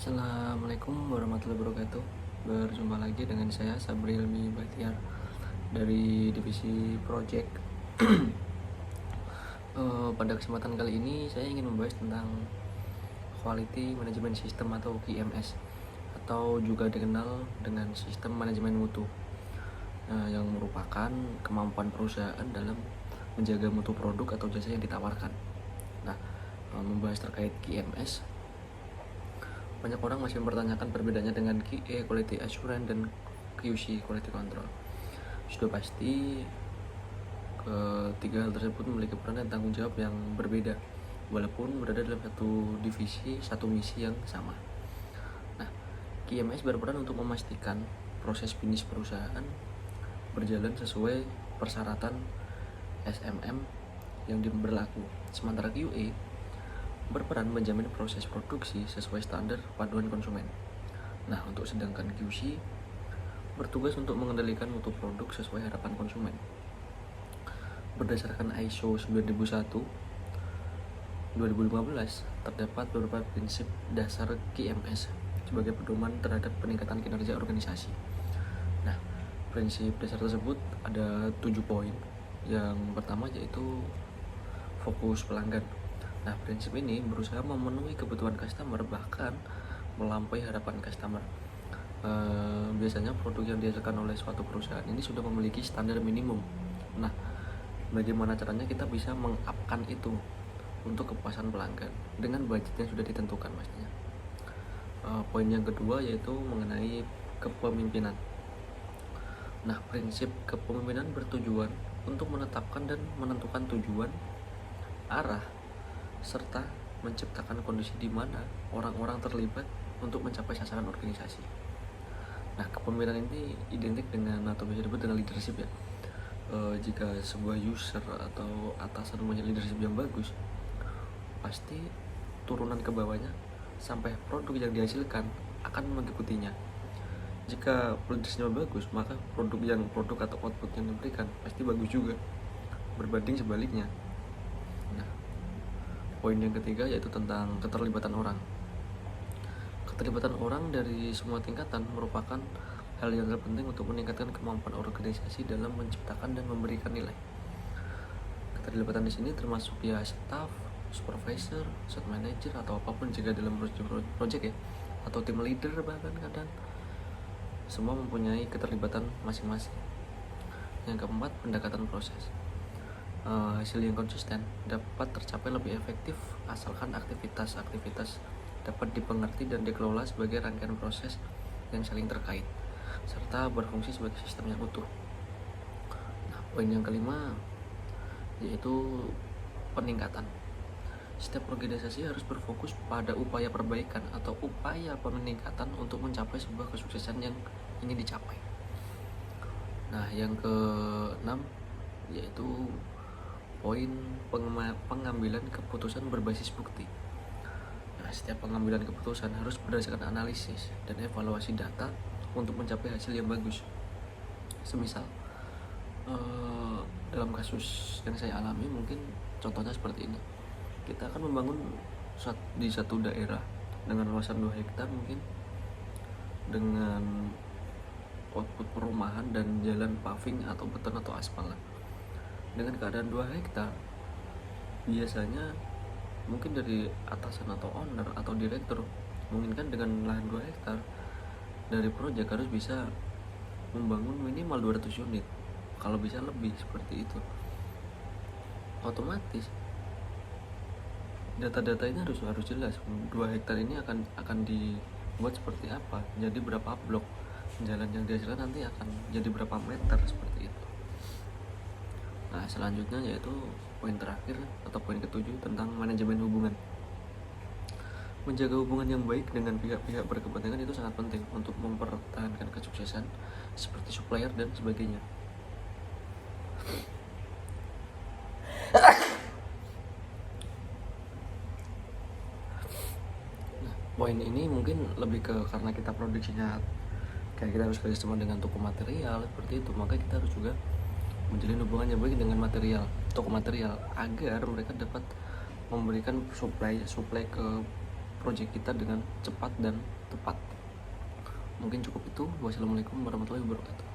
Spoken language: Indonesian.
Assalamualaikum warahmatullahi wabarakatuh. Berjumpa lagi dengan saya Sabri Ilmi Bahtiar dari divisi Project. Pada kesempatan kali ini saya ingin membahas tentang Quality Management System atau QMS, atau juga dikenal dengan Sistem Manajemen Mutu, yang merupakan kemampuan perusahaan dalam menjaga mutu produk atau jasa yang ditawarkan. Nah, membahas terkait QMS, banyak orang masih mempertanyakan perbedaannya dengan QA Quality Assurance dan QC Quality Control. Sudah pasti ketiga hal tersebut memiliki peran dan tanggung jawab yang berbeda, walaupun berada dalam satu divisi, satu misi yang sama. Nah, QMS berperan untuk memastikan proses bisnis perusahaan berjalan sesuai persyaratan SMM yang berlaku. Sementara QA berperan menjamin proses produksi sesuai standar panduan konsumen. Nah, untuk sedangkan QC bertugas untuk mengendalikan mutu produk sesuai harapan konsumen. Berdasarkan ISO 9001 2015, terdapat beberapa prinsip dasar QMS sebagai pedoman terhadap peningkatan kinerja organisasi. Nah, prinsip dasar tersebut ada 7 poin. Yang pertama yaitu fokus pelanggan. Nah, prinsip ini berusaha memenuhi kebutuhan customer, bahkan melampaui harapan customer. Biasanya produk yang dihasilkan oleh suatu perusahaan ini sudah memiliki standar minimum. Nah, bagaimana caranya kita bisa mengupkan itu untuk kepuasan pelanggan dengan budget yang sudah ditentukan pastinya. Poin yang kedua yaitu mengenai kepemimpinan. Nah, prinsip kepemimpinan bertujuan untuk menetapkan dan menentukan tujuan, arah, serta menciptakan kondisi di mana orang-orang terlibat untuk mencapai sasaran organisasi. Nah, kepemimpinan ini identik dengan atau bisa disebut dengan leadership ya. Jika sebuah user atau atasan punya leadership yang bagus, pasti turunan ke bawahnya sampai produk yang dihasilkan akan mengikutinya. Jika leadershipnya bagus, maka produk atau output yang diberikan pasti bagus juga, berbanding sebaliknya. Nah, poin yang ketiga yaitu tentang keterlibatan orang. Keterlibatan orang dari semua tingkatan merupakan hal yang terpenting untuk meningkatkan kemampuan organisasi dalam menciptakan dan memberikan nilai. Keterlibatan di sini termasuk ya staff, supervisor, site manager, atau apapun jika dalam project ya, atau tim leader bahkan kadang. Semua mempunyai keterlibatan masing-masing. Yang keempat, pendekatan proses. Hasil yang konsisten dapat tercapai lebih efektif asalkan aktivitas-aktivitas dapat dipengerti dan dikelola sebagai rangkaian proses yang saling terkait serta berfungsi sebagai sistem yang utuh. Nah, poin yang kelima yaitu peningkatan. Setiap organisasi harus berfokus pada upaya perbaikan atau upaya peningkatan untuk mencapai sebuah kesuksesan yang ingin dicapai. Nah, yang keenam yaitu poin pengambilan keputusan berbasis bukti. Nah, setiap pengambilan keputusan harus berdasarkan analisis dan evaluasi data untuk mencapai hasil yang bagus. Semisal dalam kasus yang saya alami, mungkin contohnya seperti ini. Kita akan membangun di satu daerah dengan luasan 2 hektar mungkin, dengan output perumahan dan jalan paving atau beton atau aspal. Dengan keadaan 2 hektar, biasanya mungkin dari atasan atau owner atau direktur menginginkan dengan lahan 2 hektar dari proyek harus bisa membangun minimal 200 unit, kalau bisa lebih seperti itu. Otomatis data-data ini harus jelas. 2 hektar ini akan dibuat seperti apa, jadi berapa blok, jalan yang dihasilkan nanti akan jadi berapa meter, seperti itu. Nah, selanjutnya yaitu poin terakhir atau poin ketujuh tentang manajemen hubungan. Menjaga hubungan yang baik dengan pihak-pihak berkepentingan itu sangat penting untuk mempertahankan kesuksesan seperti supplier dan sebagainya. Nah, poin ini mungkin lebih ke karena kita produksinya kayak kita harus kerjasama dengan toko material seperti itu, maka kita harus juga menjalin hubungan yang baik dengan toko material agar mereka dapat memberikan supply ke proyek kita dengan cepat dan tepat. Mungkin cukup itu. Wassalamualaikum warahmatullahi wabarakatuh.